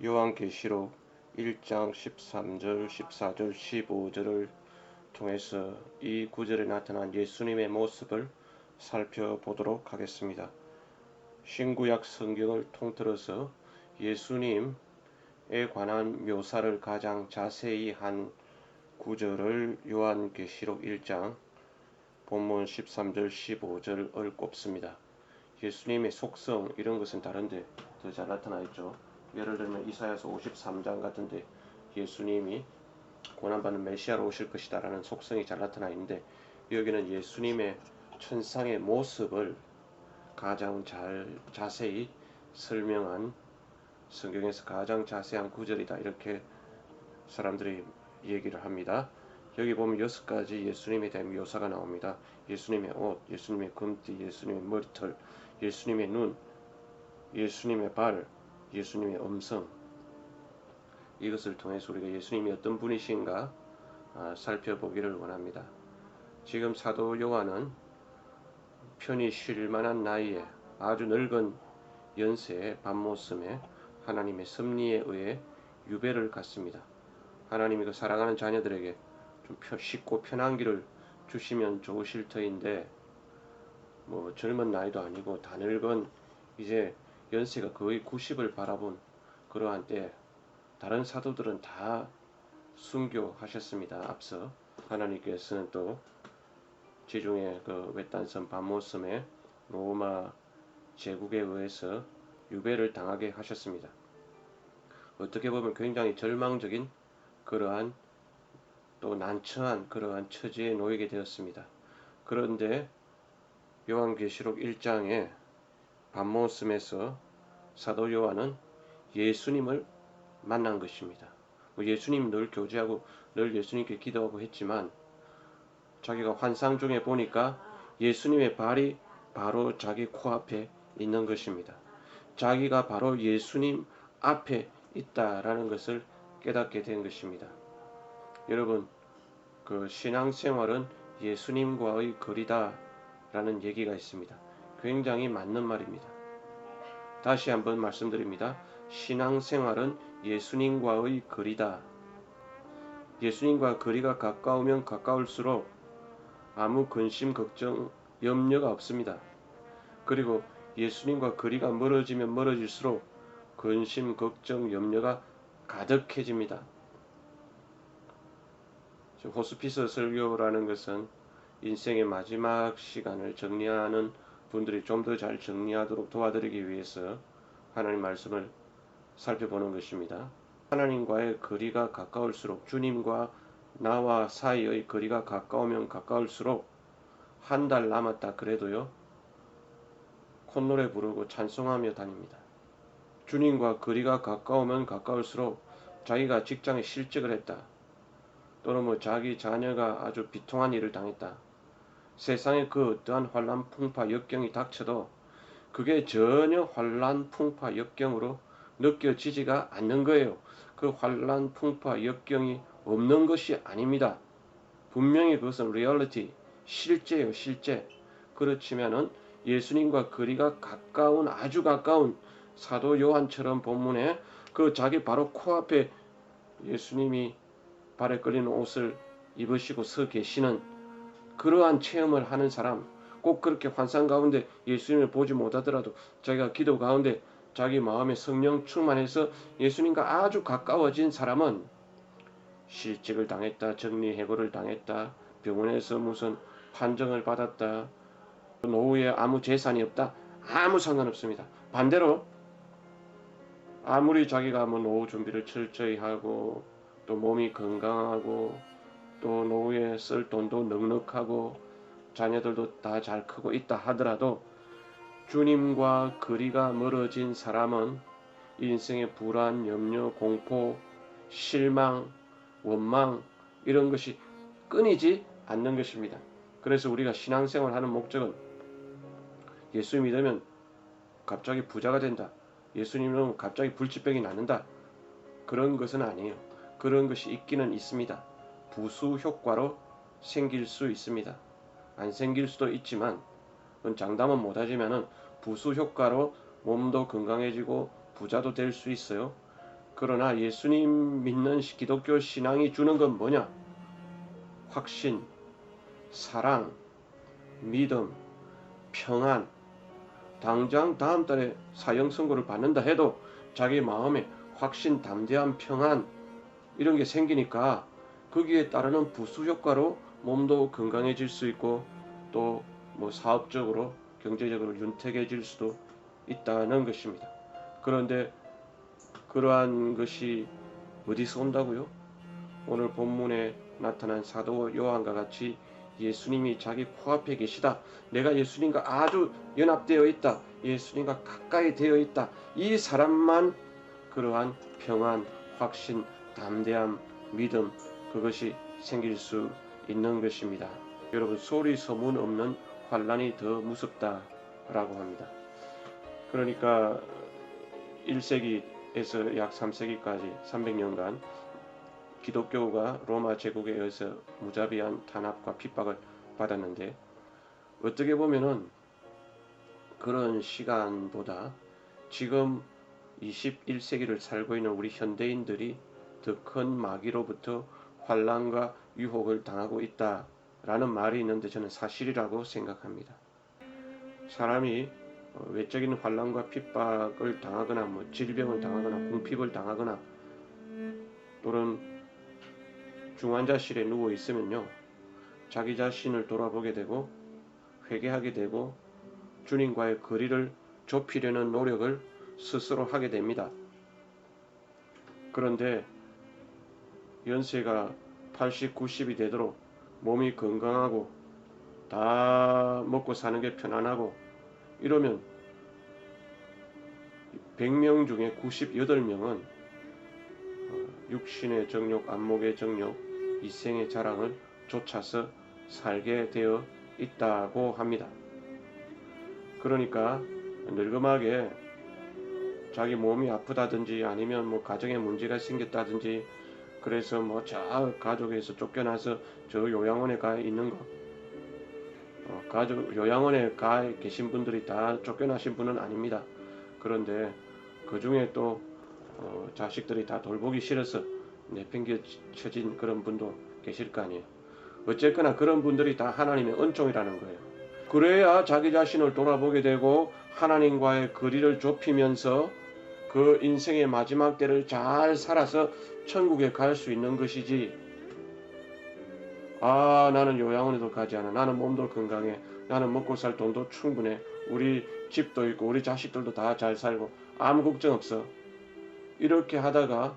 요한계시록 1장 13절, 14절, 15절을 통해서 이 구절에 나타난 예수님의 모습을 살펴보도록 하겠습니다. 신구약 성경을 통틀어서 예수님에 관한 묘사를 가장 자세히 한 구절을 요한계시록 1장 본문 13절, 15절을 꼽습니다. 예수님의 속성 이런 것은 다른데 더 잘 나타나 있죠. 예를 들면 이사야서 53장 같은데 예수님이 고난받는 메시아로 오실 것이다 라는 속성이 잘 나타나 있는데, 여기는 예수님의 천상의 모습을 가장 자세히 설명한, 성경에서 가장 자세한 구절이다, 이렇게 사람들이 얘기를 합니다. 여기 보면 6가지 예수님에 대한 묘사가 나옵니다. 예수님의 옷, 예수님의 금띠, 예수님의 머리털, 예수님의 눈, 예수님의 발, 예수님의 음성. 이것을 통해서 우리가 예수님이 어떤 분이신가 살펴보기를 원합니다. 지금 사도 요한은 편히 쉴 만한 나이에 아주 늙은 연세의 밤모섬에 하나님의 섭리에 의해 유배를 갔습니다. 하나님이 그 사랑하는 자녀들에게 좀 쉽고 편한 길을 주시면 좋으실 터인데, 젊은 나이도 아니고 다 늙은 이제 연세가 거의 90을 바라본 그러한 때 다른 사도들은 다 순교하셨습니다. 앞서 하나님께서는 또 지중해 그 외딴섬 밤모섬에 로마 제국에 의해서 유배를 당하게 하셨습니다. 어떻게 보면 굉장히 절망적인 그러한 또 난처한 그러한 처지에 놓이게 되었습니다. 그런데 요한계시록 1장에 밤모섬에서 사도 요한은 예수님을 만난 것입니다. 예수님 늘 교제하고 늘 예수님께 기도하고 했지만 자기가 환상 중에 보니까 예수님의 발이 바로 자기 코앞에 있는 것입니다. 자기가 바로 예수님 앞에 있다라는 것을 깨닫게 된 것입니다. 여러분, 그 신앙생활은 예수님과의 거리다라는 얘기가 있습니다. 굉장히 맞는 말입니다. 다시 한번 말씀드립니다. 신앙생활은 예수님과의 거리다. 예수님과 거리가 가까우면 가까울수록 아무 근심, 걱정, 염려가 없습니다. 그리고 예수님과 거리가 멀어지면 멀어질수록 근심, 걱정, 염려가 가득해집니다. 호스피스 설교라는 것은 인생의 마지막 시간을 정리하는 분들이 좀 더 잘 정리하도록 도와드리기 위해서 하나님 말씀을 살펴보는 것입니다. 하나님과의 거리가 가까울수록, 주님과 나와 사이의 거리가 가까우면 가까울수록, 한 달 남았다 그래도요, 콧노래 부르고 찬송하며 다닙니다. 주님과 거리가 가까우면 가까울수록 자기가 직장에 실직을 했다, 또는 자기 자녀가 아주 비통한 일을 당했다, 세상에 그 어떠한 환난, 풍파, 역경이 닥쳐도 그게 전혀 환난, 풍파, 역경으로 느껴지지가 않는 거예요. 그 환난, 풍파, 역경이 없는 것이 아닙니다. 분명히 그것은 리얼리티, 실제예요, 실제. 그렇지만은 예수님과 거리가 가까운, 아주 가까운 사도 요한처럼 본문에 그 자기 바로 코앞에 예수님이 발에 걸리는 옷을 입으시고 서 계시는 그러한 체험을 하는 사람, 꼭 그렇게 환상 가운데 예수님을 보지 못하더라도 자기가 기도 가운데 자기 마음에 성령 충만해서 예수님과 아주 가까워진 사람은 실직을 당했다, 정리해고를 당했다, 병원에서 무슨 판정을 받았다, 노후에 아무 재산이 없다, 아무 상관없습니다. 반대로 아무리 자기가 노후 준비를 철저히 하고 또 몸이 건강하고 또 노후에 쓸 돈도 넉넉하고 자녀들도 다 잘 크고 있다 하더라도 주님과 거리가 멀어진 사람은 인생의 불안, 염려, 공포, 실망, 원망, 이런 것이 끊이지 않는 것입니다. 그래서 우리가 신앙생활 하는 목적은 예수 믿으면 갑자기 부자가 된다, 예수님 믿으면 갑자기 불치병이 낫는다, 그런 것은 아니에요. 그런 것이 있기는 있습니다. 부수 효과로 생길 수 있습니다. 안 생길 수도 있지만, 장담은 못하지만은 부수 효과로 몸도 건강해지고 부자도 될 수 있어요. 그러나 예수님 믿는 기독교 신앙이 주는 건 뭐냐? 확신, 사랑, 믿음, 평안. 당장 다음 달에 사형 선고를 받는다 해도 자기 마음에 확신, 담대한 평안 이런 게 생기니까 거기에 따르는 부수 효과로 몸도 건강해질 수 있고 또 뭐 사업적으로 경제적으로 윤택해질 수도 있다는 것입니다. 그런데 그러한 것이 어디서 온다고요? 오늘 본문에 나타난 사도 요한과 같이 예수님이 자기 코앞에 계시다. 내가 예수님과 아주 연합되어 있다. 예수님과 가까이 되어 있다. 이 사람만 그러한 평안, 확신, 담대함, 믿음 그것이 생길 수 있는 것입니다. 여러분 소리 소문 없는 환란이 더 무섭다라고 합니다. 그러니까 1세기에서 약 3세기까지 300년간 기독교가 로마 제국에 의해서 무자비한 탄압과 핍박을 받았는데 어떻게 보면은 그런 시간보다 지금 21세기를 살고 있는 우리 현대인들이 더 큰 마귀로부터 환난과 유혹을 당하고 있다라는 말이 있는데 저는 사실이라고 생각합니다. 사람이 외적인 환난과 핍박을 당하거나 뭐 질병을 당하거나 궁핍을 당하거나 또는 중환자실에 누워 있으면요 자기 자신을 돌아보게 되고 회개하게 되고 주님과의 거리를 좁히려는 노력을 스스로 하게 됩니다. 그런데 연세가 80, 90이 되도록 몸이 건강하고 다 먹고 사는 게 편안하고 이러면 100명 중에 98명은 육신의 정욕, 안목의 정욕, 이생의 자랑을 쫓아서 살게 되어 있다고 합니다. 그러니까 늙음하게 자기 몸이 아프다든지 아니면 뭐 가정에 문제가 생겼다든지 그래서 뭐 저 가족에서 쫓겨나서 저 요양원에 가 있는 거 가족 요양원에 가 계신 분들이 다 쫓겨나신 분은 아닙니다. 그런데 그 중에 또 자식들이 다 돌보기 싫어서 내팽개쳐진 그런 분도 계실 거 아니에요. 어쨌거나 그런 분들이 다 하나님의 은총이라는 거예요. 그래야 자기 자신을 돌아보게 되고 하나님과의 거리를 좁히면서 그 인생의 마지막 때를 잘 살아서 천국에 갈 수 있는 것이지. 나는 요양원에도 가지 않아. 나는 몸도 건강해. 나는 먹고 살 돈도 충분해. 우리 집도 있고 우리 자식들도 다 잘 살고 아무 걱정 없어. 이렇게 하다가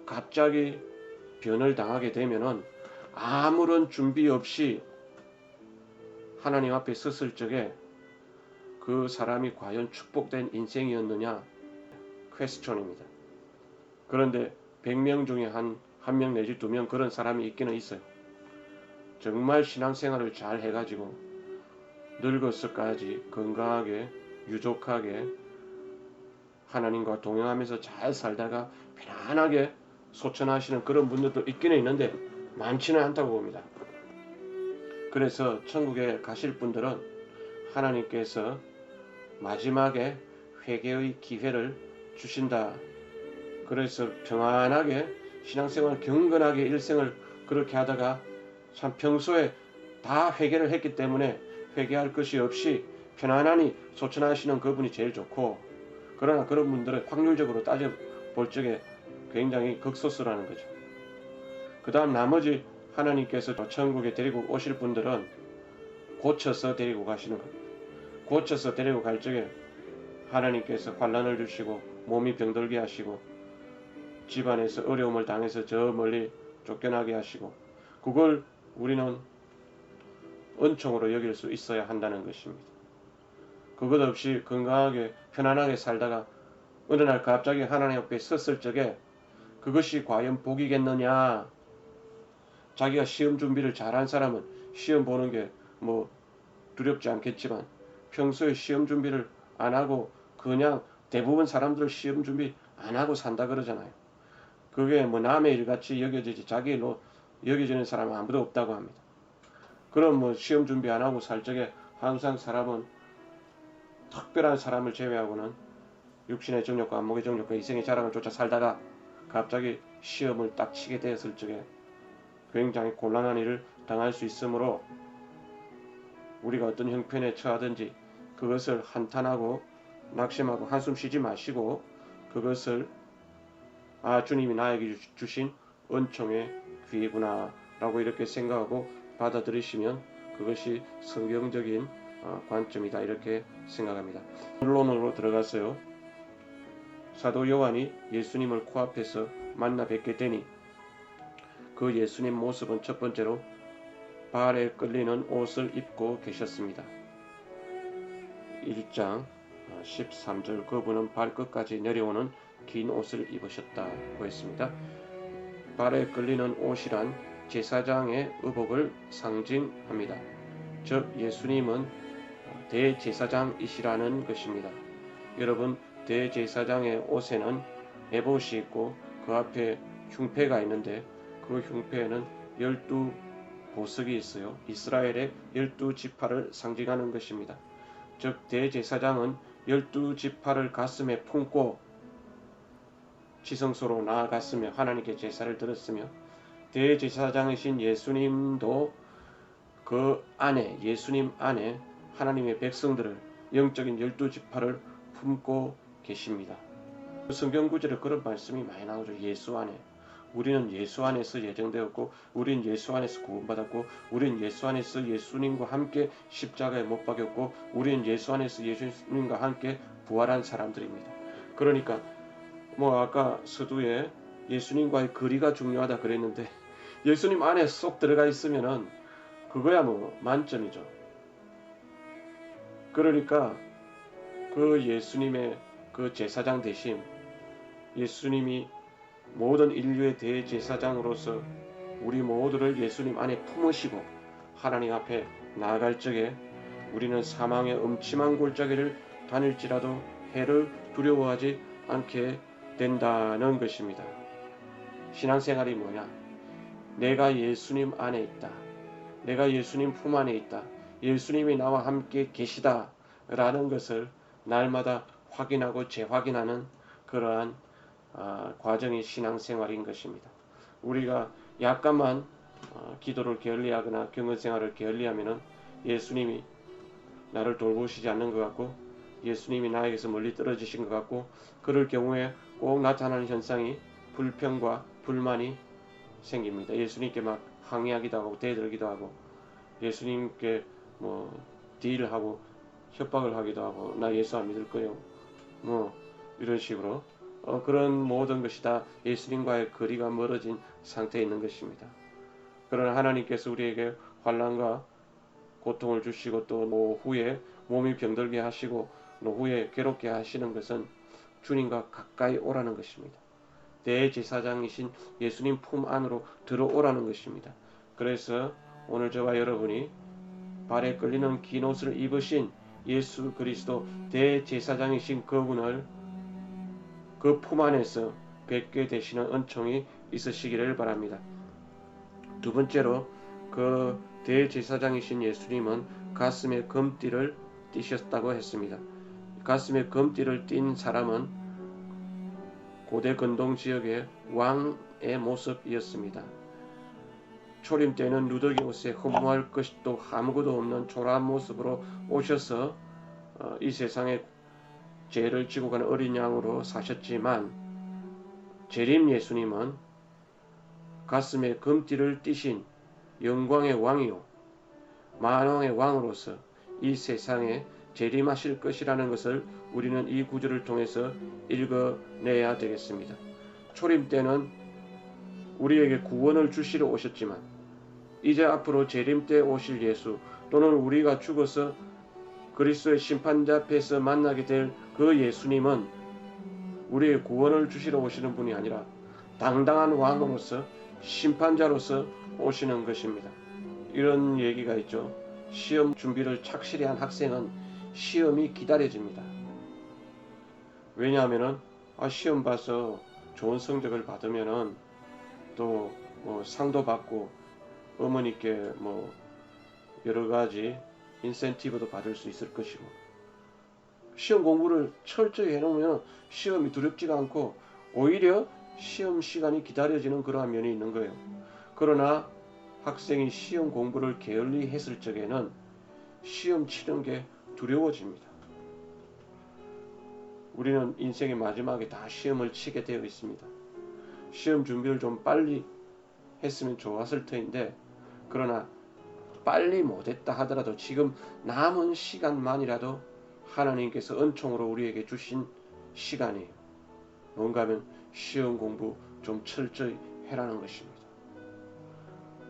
갑자기 변을 당하게 되면은 아무런 준비 없이 하나님 앞에 섰을 적에 그 사람이 과연 축복된 인생이었느냐? 퀘스천입니다. 그런데 100명 중에 한 명 내지 2명 그런 사람이 있기는 있어요. 정말 신앙생활을 잘 해가지고 늙어서까지 건강하게 유족하게 하나님과 동행하면서 잘 살다가 편안하게 소천하시는 그런 분들도 있기는 있는데 많지는 않다고 봅니다. 그래서 천국에 가실 분들은 하나님께서 마지막에 회개의 기회를 주신다. 그래서 평안하게 신앙생활 경건하게 일생을 그렇게 하다가 참 평소에 다 회개를 했기 때문에 회개할 것이 없이 편안하니 소천하시는 그분이 제일 좋고 그러나 그런 분들은 확률적으로 따져볼 적에 굉장히 극소수라는 거죠. 그 다음 나머지 하나님께서 천국에 데리고 오실 분들은 고쳐서 데리고 가시는 겁니다. 고쳐서 데리고 갈 적에 하나님께서 환난을 주시고 몸이 병들게 하시고 집안에서 어려움을 당해서 저 멀리 쫓겨나게 하시고 그걸 우리는 은총으로 여길 수 있어야 한다는 것입니다. 그것 없이 건강하게 편안하게 살다가 어느 날 갑자기 하나님 앞에 섰을 적에 그것이 과연 복이겠느냐. 자기가 시험 준비를 잘한 사람은 시험 보는 게 뭐 두렵지 않겠지만 평소에 시험 준비를 안 하고 그냥 대부분 사람들 시험 준비 안 하고 산다 그러잖아요. 그게 뭐 남의 일같이 여겨지지 자기 일로 여겨지는 사람은 아무도 없다고 합니다. 그럼 뭐 시험 준비 안 하고 살 적에 항상 사람은 특별한 사람을 제외하고는 육신의 정욕과 안목의 정욕과 이생의 자랑을 쫓아 살다가 갑자기 시험을 딱 치게 되었을 적에 굉장히 곤란한 일을 당할 수 있으므로 우리가 어떤 형편에 처하든지 그것을 한탄하고 낙심하고 한숨 쉬지 마시고 그것을 주님이 나에게 주신 은총의 귀이구나 라고 이렇게 생각하고 받아들이시면 그것이 성경적인 관점이다 이렇게 생각합니다. 본론으로 들어가서요. 사도 요한이 예수님을 코앞에서 만나 뵙게 되니 그 예수님 모습은 첫 번째로 발에 끌리는 옷을 입고 계셨습니다. 1장 13절 그분은 발끝까지 내려오는 긴 옷을 입으셨다고 했습니다. 발에 끌리는 옷이란 제사장의 의복을 상징합니다. 즉 예수님은 대제사장이시라는 것입니다. 여러분 대제사장의 옷에는 에봇이 있고 그 앞에 흉패가 있는데 그 흉패에는 12보석이 있어요. 이스라엘의 12지파를 상징하는 것입니다. 즉 대제사장은 12지파를 가슴에 품고 지성소로 나아갔으며 하나님께 제사를 드렸으며 대제사장이신 예수님도 그 안에 예수님 안에 하나님의 백성들을 영적인 12지파를 품고 계십니다. 성경 구절에 그런 말씀이 많이 나오죠. 예수 안에. 우리는 예수 안에서 예정되었고 우린 예수 안에서 구원받았고 우린 예수 안에서 예수님과 함께 십자가에 못 박였고 우린 예수 안에서 예수님과 함께 부활한 사람들입니다. 그러니까 아까 서두에 예수님과의 거리가 중요하다 그랬는데 예수님 안에 쏙 들어가 있으면은 그거야 만점이죠. 그러니까 그 예수님의 그 제사장 대신 예수님이 모든 인류의 대제사장으로서 우리 모두를 예수님 안에 품으시고 하나님 앞에 나아갈 적에 우리는 사망의 음침한 골짜기를 다닐지라도 해를 두려워하지 않게 된다는 것입니다. 신앙생활이 뭐냐? 내가 예수님 안에 있다. 내가 예수님 품 안에 있다. 예수님이 나와 함께 계시다 라는 것을 날마다 확인하고 재확인하는 그러한 과정이 신앙생활인 것입니다. 우리가 약간만 기도를 게을리하거나 경건생활을 게을리하면 예수님이 나를 돌보시지 않는 것 같고 예수님이 나에게서 멀리 떨어지신 것 같고 그럴 경우에 꼭 나타나는 현상이 불평과 불만이 생깁니다. 예수님께 막 항의하기도 하고 대들기도 하고 예수님께 딜을 하고 협박을 하기도 하고 나 예수 안 믿을 거예요. 이런 식으로 그런 모든 것이 다 예수님과의 거리가 멀어진 상태에 있는 것입니다. 그러나 하나님께서 우리에게 환난과 고통을 주시고 또 노후에 몸이 병들게 하시고 노후에 괴롭게 하시는 것은 주님과 가까이 오라는 것입니다. 대제사장이신 예수님 품 안으로 들어오라는 것입니다. 그래서 오늘 저와 여러분이 발에 끌리는 긴 옷을 입으신 예수 그리스도 대제사장이신 그분을 그 품 안에서 뵙게 되시는 은총이 있으시기를 바랍니다. 두 번째로 그 대제사장이신 예수님은 가슴에 금띠를 띠셨다고 했습니다. 가슴에 금띠를 띈 사람은 고대 근동 지역의 왕의 모습이었습니다. 초림 때는 누더기 옷에 허무할 것도 아무것도 없는 초라한 모습으로 오셔서 이 세상에 죄를 지고 가는 어린 양으로 사셨지만 재림 예수님은 가슴에 금띠를 띠신 영광의 왕이요 만왕의 왕으로서 이 세상에 재림하실 것이라는 것을 우리는 이 구절을 통해서 읽어내야 되겠습니다. 초림 때는 우리에게 구원을 주시러 오셨지만 이제 앞으로 재림 때 오실 예수 또는 우리가 죽어서 그리스도의 심판자 앞에서 만나게 될 그 예수님은 우리의 구원을 주시러 오시는 분이 아니라 당당한 왕으로서 심판자로서 오시는 것입니다. 이런 얘기가 있죠. 시험 준비를 착실히 한 학생은 시험이 기다려집니다. 왜냐하면 시험 봐서 좋은 성적을 받으면 또 상도 받고 어머니께 여러 가지 인센티브도 받을 수 있을 것이고 시험 공부를 철저히 해놓으면 시험이 두렵지가 않고 오히려 시험 시간이 기다려지는 그러한 면이 있는 거예요. 그러나 학생이 시험 공부를 게을리 했을 적에는 시험 치는 게 두려워집니다. 우리는 인생의 마지막에 다 시험을 치게 되어 있습니다. 시험 준비를 좀 빨리 했으면 좋았을 터인데, 그러나 빨리 못했다 하더라도 지금 남은 시간만이라도 하나님께서 은총으로 우리에게 주신 시간이에요. 뭔가 하면 시험 공부 좀 철저히 해라는 것입니다.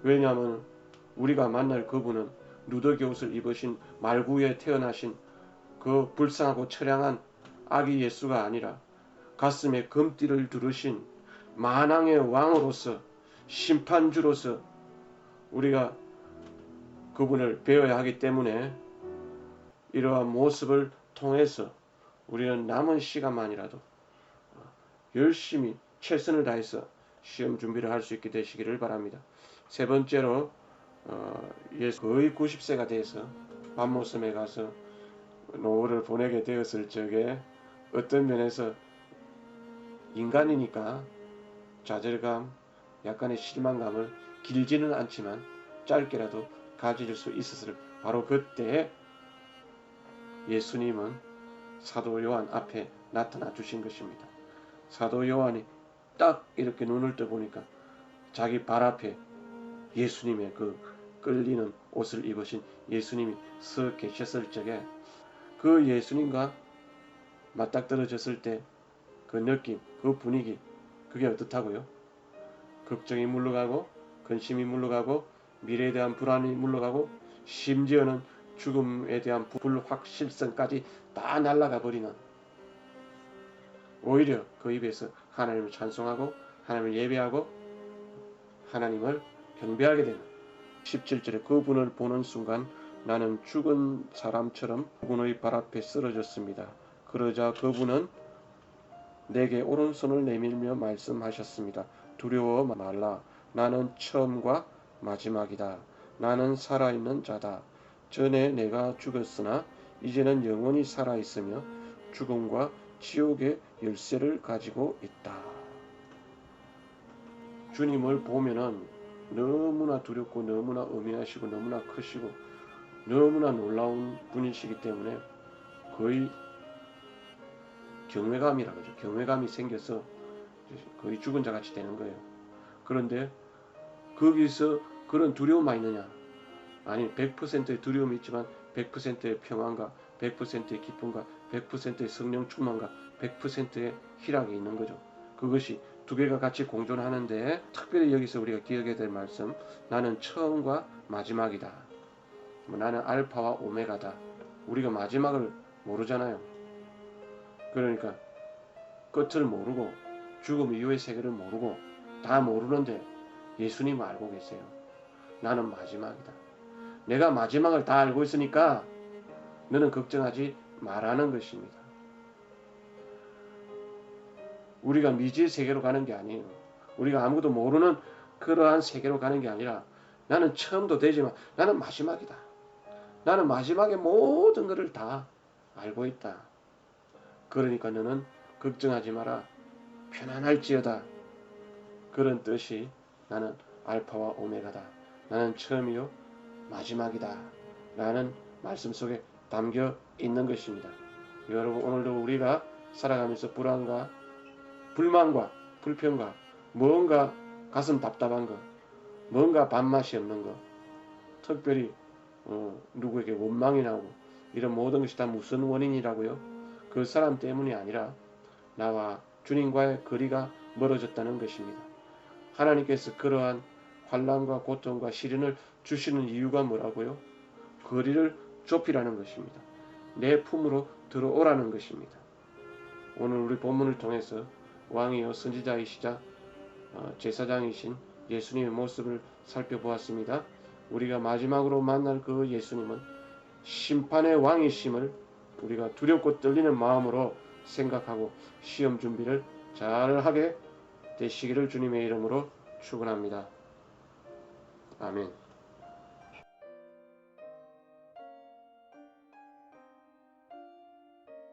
왜냐하면 우리가 만날 그분은 누더기 옷을 입으신 말구에 태어나신 그 불쌍하고 처량한 아기 예수가 아니라 가슴에 금띠를 두르신 만왕의 왕으로서 심판주로서 우리가 그분을 배워야 하기 때문에 이러한 모습을 통해서 우리는 남은 시간만이라도 열심히 최선을 다해서 시험 준비를 할 수 있게 되시기를 바랍니다. 세 번째로 예수 거의 90세가 돼서 밤모섬에 가서 노후를 보내게 되었을 적에 어떤 면에서 인간이니까 좌절감, 약간의 실망감을 길지는 않지만 짧게라도 가질 수 있었을 바로 그때 예수님은 사도 요한 앞에 나타나 주신 것입니다. 사도 요한이 딱 이렇게 눈을 떠보니까 자기 발 앞에 예수님의 그 끌리는 옷을 입으신 예수님이 서 계셨을 적에 그 예수님과 맞닥뜨려졌을 때 그 느낌, 그 분위기, 그게 어떻다고요? 걱정이 물러가고 근심이 물러가고 미래에 대한 불안이 물러가고 심지어는 죽음에 대한 불확실성까지 다 날아가 버리는, 오히려 그 입에서 하나님을 찬송하고 하나님을 예배하고 하나님을 경배하게 되는 17절에 그분을 보는 순간 나는 죽은 사람처럼 그분의 발 앞에 쓰러졌습니다. 그러자 그분은 내게 오른손을 내밀며 말씀하셨습니다. 두려워 말라. 나는 처음과 마지막이다. 나는 살아있는 자다. 전에 내가 죽었으나 이제는 영원히 살아있으며 죽음과 지옥의 열쇠를 가지고 있다. 주님을 보면은 너무나 두렵고 너무나 엄연하시고 너무나 크시고 너무나 놀라운 분이시기 때문에 거의 경외감이라 그러죠. 경외감이 생겨서 거의 죽은 자같이 되는 거예요. 그런데 거기서 그런 두려움만 있느냐? 아니, 100%의 두려움이 있지만 100%의 평안과 100%의 기쁨과 100%의 성령 충만과 100%의 희락이 있는 거죠. 그것이 두 개가 같이 공존하는데, 특별히 여기서 우리가 기억해야 될 말씀, 나는 처음과 마지막이다. 나는 알파와 오메가다. 우리가 마지막을 모르잖아요. 그러니까 끝을 모르고 죽음 이후의 세계를 모르고 다 모르는데 예수님은 알고 계세요. 나는 마지막이다. 내가 마지막을 다 알고 있으니까 너는 걱정하지 말라는 것입니다. 우리가 미지의 세계로 가는 게 아니에요. 우리가 아무것도 모르는 그러한 세계로 가는 게 아니라 나는 처음도 되지만 나는 마지막이다. 나는 마지막에 모든 것을 다 알고 있다. 그러니까 너는 걱정하지 마라. 편안할지어다. 그런 뜻이 나는 알파와 오메가다. 나는 처음이요 마지막이다. 라는 말씀 속에 담겨 있는 것입니다. 여러분, 오늘도 우리가 살아가면서 불안과 불만과 불평과 뭔가 가슴 답답한 거, 뭔가 밥맛이 없는 거, 특별히 누구에게 원망이 나오고 이런 모든 것이 다 무슨 원인이라고요? 그 사람 때문이 아니라 나와 주님과의 거리가 멀어졌다는 것입니다. 하나님께서 그러한 환난과 고통과 시련을 주시는 이유가 뭐라고요? 거리를 좁히라는 것입니다. 내 품으로 들어오라는 것입니다. 오늘 우리 본문을 통해서 왕이요 선지자이시자 제사장이신 예수님의 모습을 살펴보았습니다. 우리가 마지막으로 만날 그 예수님은 심판의 왕이심을 우리가 두렵고 떨리는 마음으로 생각하고 시험 준비를 잘 하게 되시기를 주님의 이름으로 축원합니다. 아멘.